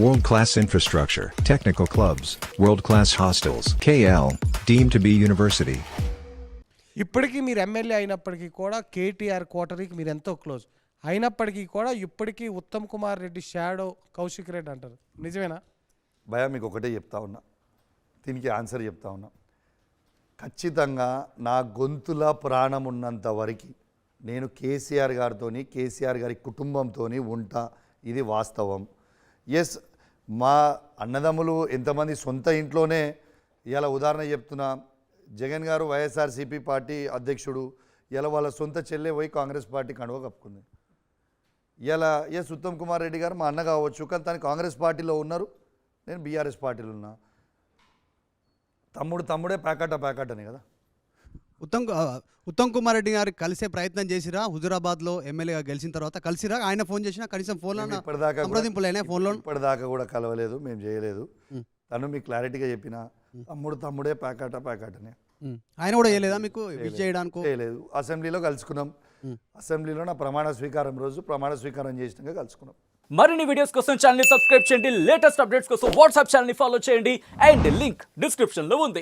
World-class infrastructure, technical clubs, world-class hostels. KL, deemed to be university. ఇప్పటికీ మీరు MLA అయినప్పటికీ కూడా కేటీఆర్ కోటరీకి మీరు ఎంతో క్లోజ్ అయినప్పటికీ కూడా ఇప్పటికీ ఉత్తమ్ కుమార్ రెడ్డి షాడో కౌశిక్ రెడ్డి అంటారు, నిజమేనా? భయ మీకు ఒకటే చెప్తా ఉన్నా, దీనికి ఆన్సర్ చెప్తా ఉన్నా. ఖచ్చితంగా నా గొంతుల ప్రాణం ఉన్నంత వరకు నేను కేసీఆర్ గారితోని, కేసీఆర్ గారి కుటుంబంతో ఉంటా. ఇది వాస్తవం. ఎస్, మా అన్నదమ్ములు ఎంతమంది సొంత ఇంట్లోనే, ఇలా ఉదాహరణ చెప్తున్నా, జగన్ గారు వైఎస్ఆర్సీపీ పార్టీ అధ్యక్షుడు, ఇలా వాళ్ళ సొంత చెల్లె పోయి కాంగ్రెస్ పార్టీ కండువ కప్పుకుంది. ఇలా ఎస్, ఉత్తమ్ కుమార్ రెడ్డి గారు మా అన్న కావచ్చు, కానీ తను కాంగ్రెస్ పార్టీలో ఉన్నారు, నేను బీఆర్ఎస్ పార్టీలో ఉన్నా. తమ్ముడే ప్యాకట్ అని కదా. ఉత్తమ్ కుమార్ రెడ్డి గారు కలిసే ప్రయత్నం చేసిరా? హుజురాబాద్లో ఎమ్మెల్యేగా గెలిచిన తర్వాత కలిసిరా? ఆయన ఫోన్ చేసినా కనీసం ఫోన్లో ఇప్పటిదాకా కూడా కలవలేదు, మేము చేయలేదు. తను మీకు క్లారిటీగా చెప్పిన తమ్ముడే ప్యాకట్ అని. ఆయన కూడా చేయలేదా మీకు చేయడానికి? చేయలేదు. అసెంబ్లీలో కలుసుకున్నాం. అసెంబ్లీలో నా ప్రమాణ స్వీకారం రోజు ప్రమాణ స్వీకారం చేసినాక కలుసుకున్నాం. మరిన్ని వీడియోస్ కోసం ఛానల్ ని సబ్స్క్రైబ్ చేయండి, లేటెస్ట్ అప్డేట్స్ కోసం వాట్సాప్ ఛానల్ ని ఫాలో చేయండి, అండ్ లింక్ డిస్క్రిప్షన్ లో ఉంది.